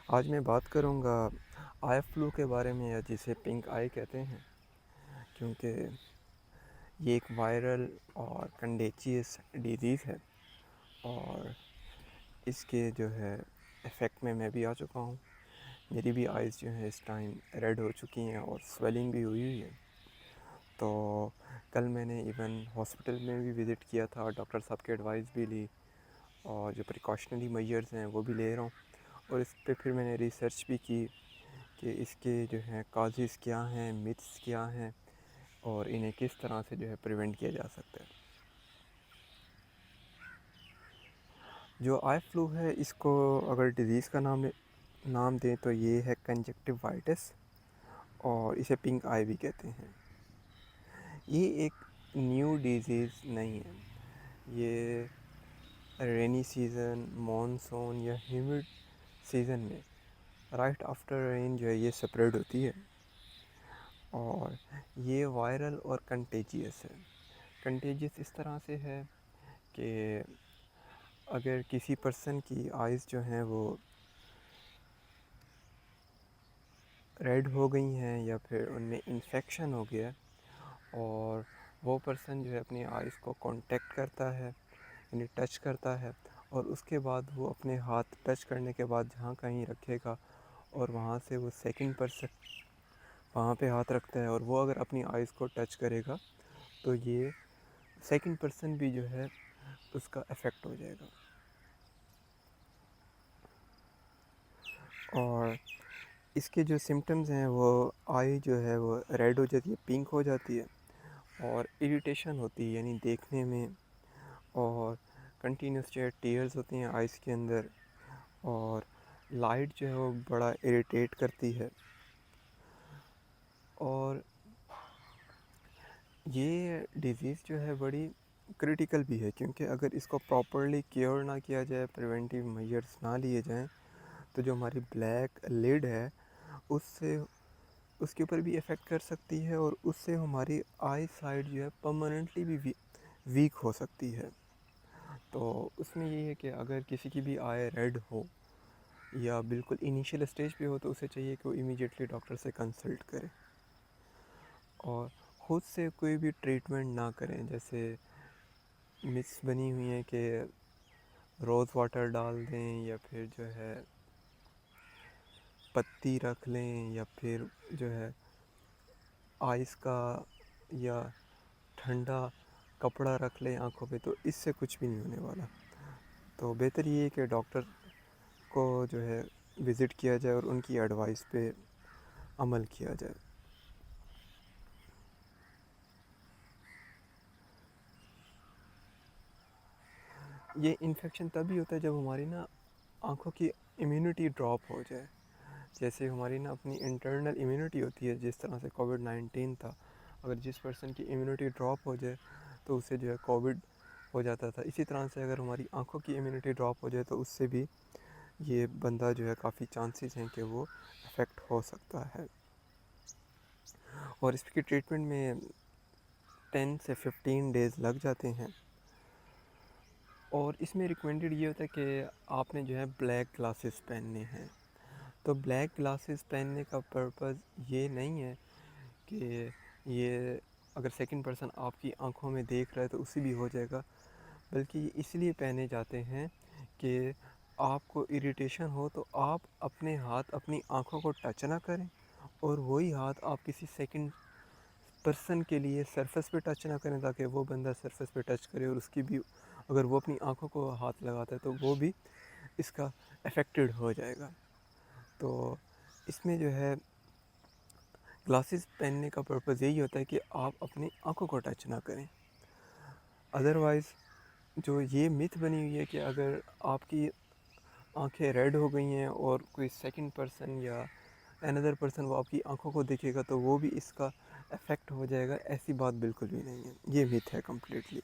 آج میں بات کروں گا آئی فلو کے بارے میں، یا جسے پنک آئی کہتے ہیں، کیونکہ یہ ایک وائرل اور کنڈیجیس ڈیزیز ہے، اور اس کے جو ہے افیکٹ میں بھی آ چکا ہوں۔ میری بھی آئیز جو ہیں اس ٹائم ریڈ ہو چکی ہیں اور سویلنگ بھی ہوئی ہے۔ تو کل میں نے ایون ہاسپٹل میں بھی وزٹ کیا تھا، ڈاکٹر صاحب کی ایڈوائس بھی لی، اور جو پریکاشنری میجرز ہیں وہ بھی لے رہا ہوں۔ اور اس پہ پھر میں نے ریسرچ بھی کی کہ اس کے جو ہیں کازز کیا ہیں، متس کیا ہیں، اور انہیں کس طرح سے جو ہے پریونٹ کیا جا سکتا ہے۔ جو آئی فلو ہے، اس کو اگر ڈیزیز کا نام دیں تو یہ ہے کنجکٹیوائٹس، اور اسے پنک آئی بھی کہتے ہیں۔ یہ ایک نیو ڈیزیز نہیں ہے، یہ رینی سیزن، مانسون یا ہیومڈ سیزن میں رائٹ آفٹر رین جو ہے یہ سپریڈ ہوتی ہے، اور یہ وائرل اور کنٹیجیس ہے۔ کنٹیجیس اس طرح سے ہے کہ اگر کسی پرسن کی آئیز جو ہیں وہ ریڈ ہو گئی ہیں یا پھر ان میں انفیکشن ہو گیا، اور وہ پرسن جو ہے اپنی آئیز کو کانٹیکٹ کرتا ہے، یعنی ٹچ کرتا ہے، اور اس کے بعد وہ اپنے ہاتھ ٹچ کرنے کے بعد جہاں کہیں رکھے گا، اور وہاں سے وہ سیکنڈ پرسن وہاں پہ ہاتھ رکھتا ہے، اور وہ اگر اپنی آئیز کو ٹچ کرے گا تو یہ سیکنڈ پرسن بھی جو ہے اس کا افیکٹ ہو جائے گا، اور اس کے جو سمٹمز ہیں وہ آئی جو ہے وہ ریڈ ہو جاتی ہے، پنک ہو جاتی ہے، اور اریٹیشن ہوتی ہے، یعنی دیکھنے میں، اور کنٹینیوس جو ہے ٹیئرز ہوتی ہیں آئیز کے اندر، اور لائٹ جو ہے وہ بڑا اریٹیٹ کرتی ہے۔ اور یہ ڈیزیز جو ہے بڑی کریٹیکل بھی ہے، کیونکہ اگر اس کو پراپرلی کیئر نہ کیا جائے، پریونٹیو میجرز نہ لیے جائیں، تو جو ہماری بلیک لڈ ہے اس کے اوپر بھی افیکٹ کر سکتی ہے، اور اس سے ہماری آئی سائڈ جو ہے پرماننٹلی بھی ویک ہو سکتی ہے۔ تو اس میں یہ ہے کہ اگر کسی کی بھی آئی ریڈ ہو یا بالکل انیشیل اسٹیج پہ ہو، تو اسے چاہیے کہ وہ امیجیٹلی ڈاکٹر سے کنسلٹ کرے، اور خود سے کوئی بھی ٹریٹمنٹ نہ کریں۔ جیسے متس بنی ہوئی ہیں کہ روز واٹر ڈال دیں، یا پھر جو ہے پتی رکھ لیں، یا پھر جو ہے آئس کا یا ٹھنڈا کپڑا رکھ لیں آنکھوں پہ، تو اس سے کچھ بھی نہیں ہونے والا۔ تو بہتر یہ ہے کہ ڈاکٹر کو جو ہے وزٹ کیا جائے اور ان کی ایڈوائس پہ عمل کیا جائے۔ یہ انفیکشن تبھی ہوتا ہے جب ہماری آنکھوں کی امیونٹی ڈراپ ہو جائے۔ جیسے ہماری اپنی انٹرنل امیونٹی ہوتی ہے، جس طرح سے کووڈ-19 تھا، اگر جس پرسن کی امیونٹی ڈراپ ہو جائے تو اسے جو ہے کووڈ ہو جاتا تھا۔ اسی طرح سے اگر ہماری آنکھوں کی امیونٹی ڈراپ ہو جائے تو اس سے بھی یہ بندہ جو ہے کافی چانسز ہیں کہ وہ افیکٹ ہو سکتا ہے، اور اس کی ٹریٹمنٹ میں 10 سے 15 ڈیز لگ جاتے ہیں۔ اور اس میں ریکمینڈڈ یہ ہوتا ہے کہ آپ نے جو ہے بلیک گلاسز پہننے ہیں۔ تو بلیک گلاسز پہننے کا پرپز یہ نہیں ہے کہ یہ اگر سیکنڈ پرسن آپ کی آنکھوں میں دیکھ رہا ہے تو اسی بھی ہو جائے گا، بلکہ یہ اس لیے پہنے جاتے ہیں کہ آپ کو اریٹیشن ہو تو آپ اپنے ہاتھ اپنی آنکھوں کو ٹچ نہ کریں، اور وہی ہاتھ آپ کسی سیکنڈ پرسن کے لیے سرفیس پہ ٹچ نہ کریں، تاکہ وہ بندہ سرفیس پہ ٹچ کرے، اور اس کی بھی اگر وہ اپنی آنکھوں کو ہاتھ لگاتا ہے تو وہ بھی اس کا افیکٹڈ ہو جائے گا۔ تو اس میں جو ہے گلاسز پہننے کا پرپز یہی ہوتا ہے کہ آپ اپنی آنکھوں کو ٹچ نہ کریں۔ ادروائز جو یہ متھ بنی ہوئی ہے کہ اگر آپ کی آنکھیں ریڈ ہو گئی ہیں اور کوئی سیکنڈ پرسن یا اندر پرسن وہ آپ کی آنکھوں کو دیکھے گا تو وہ بھی اس کا افیکٹ ہو جائے گا، ایسی بات بالکل بھی نہیں ہے، یہ متھ ہے کمپلیٹلی۔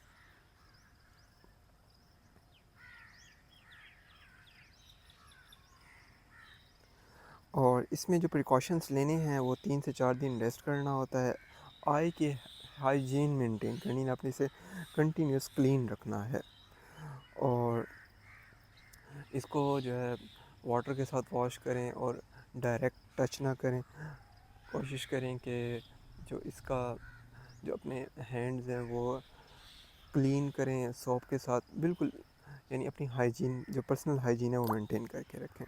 اور اس میں جو پریکاشنس لینے ہیں وہ 3 سے 4 دن ریسٹ کرنا ہوتا ہے، آئی کے ہائیجین مینٹین کرنی ہے، اپنے سے کنٹینیوس کلین رکھنا ہے، اور اس کو جو ہے واٹر کے ساتھ واش کریں اور ڈائریکٹ ٹچ نہ کریں. کوشش کریں کہ جو اس کا جو اپنے ہینڈز ہیں وہ کلین کریں سوپ کے ساتھ, بالکل یعنی اپنی ہائیجین جو پرسنل ہائیجین ہے وہ مینٹین کر کے رکھیں.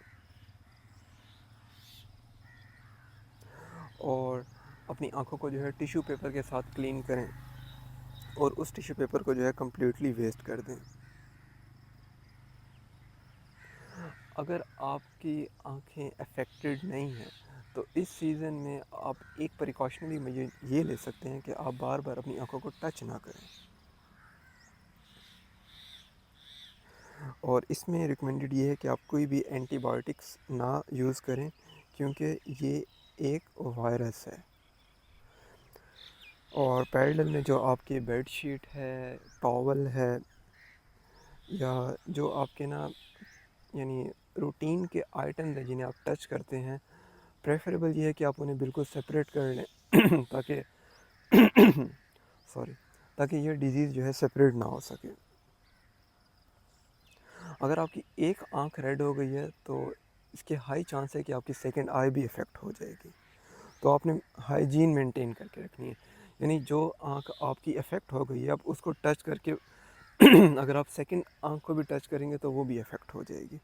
اور اپنی آنکھوں کو جو ہے ٹیشو پیپر کے ساتھ کلین کریں اور اس ٹیشو پیپر کو جو ہے کمپلیٹلی ویسٹ کر دیں. اگر آپ کی آنکھیں افیکٹڈ نہیں ہیں تو اس سیزن میں آپ ایک پریکاشنری میں یہ لے سکتے ہیں کہ آپ بار بار اپنی آنکھوں کو ٹچ نہ کریں. اور اس میں ریکمینڈڈ یہ ہے کہ آپ کوئی بھی اینٹی بایوٹکس نہ یوز کریں کیونکہ یہ ایک وائرس ہے. اور پیرالل میں جو آپ کی بیڈ شیٹ ہے, ٹاول ہے, یا جو آپ کے نا یعنی روٹین کے آئٹمز ہیں جنہیں آپ ٹچ کرتے ہیں, پریفریبل یہ ہے کہ آپ انہیں بالکل سپریٹ کر لیں تاکہ تاکہ یہ ڈیزیز جو ہے سپریٹ نہ ہو سکے. اگر آپ کی ایک آنکھ ریڈ ہو گئی ہے تو اس کے ہائی چانس ہے کہ آپ کی سیکنڈ آئی بھی افیکٹ ہو جائے گی. تو آپ نے ہائیجین مینٹین کر کے رکھنی ہے, یعنی جو آنکھ آپ کی افیکٹ ہو گئی ہے آپ اس کو ٹچ کر کے اگر آپ سیکنڈ آنکھ کو بھی ٹچ کریں گے تو وہ بھی افیکٹ ہو جائے گی.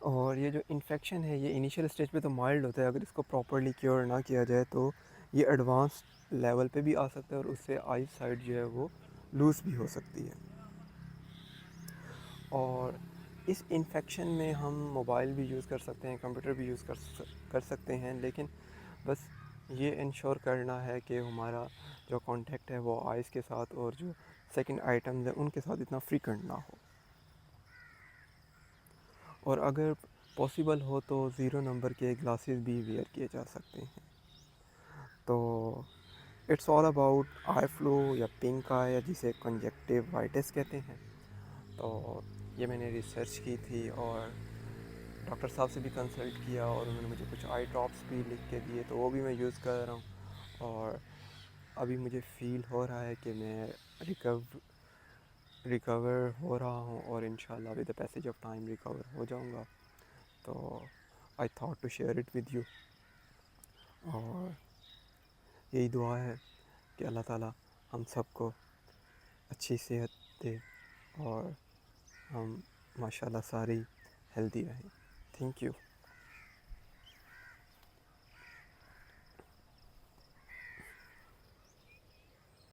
اور یہ جو انفیکشن ہے یہ انیشیل اسٹیج پہ تو مائلڈ ہوتا ہے, اگر اس کو پراپرلی کیور نہ کیا جائے تو یہ ایڈوانس لیول پہ بھی آ سکتا ہے اور اس سے آئی سائٹ جو ہے وہ لوز بھی ہو سکتی ہے. اور اس انفیکشن میں ہم موبائل بھی یوز کر سکتے ہیں, کمپیوٹر بھی یوز کر سکتے ہیں, لیکن بس یہ انشور کرنا ہے کہ ہمارا جو کانٹیکٹ ہے وہ آئز کے ساتھ اور جو سیکنڈ آئٹمز ہیں ان کے ساتھ اتنا فریکوینٹ نہ ہو. اور اگر پاسبل ہو تو 0 نمبر کے گلاسز بھی ویئر کیے جا سکتے ہیں. تو it's all about eye flu یا پنک آئی, یا جسے کنجکٹیو وائٹس کہتے ہیں. تو یہ میں نے ریسرچ کی تھی اور ڈاکٹر صاحب سے بھی کنسلٹ کیا اور انہوں نے مجھے کچھ آئی ڈراپس بھی لکھ کے دیے, تو وہ بھی میں یوز کر رہا ہوں. اور ابھی مجھے فیل ہو رہا ہے کہ میں ریکور ہو رہا ہوں اور انشاءاللہ with the passage of time recover ہو جاؤں گا. تو I thought to share it with you. اور یہی دعا ہے کہ اللہ تعالیٰ ہم سب کو اچھی صحت دے اور ہم ماشاء اللہ سارے ہیلدی رہیں. Thank you.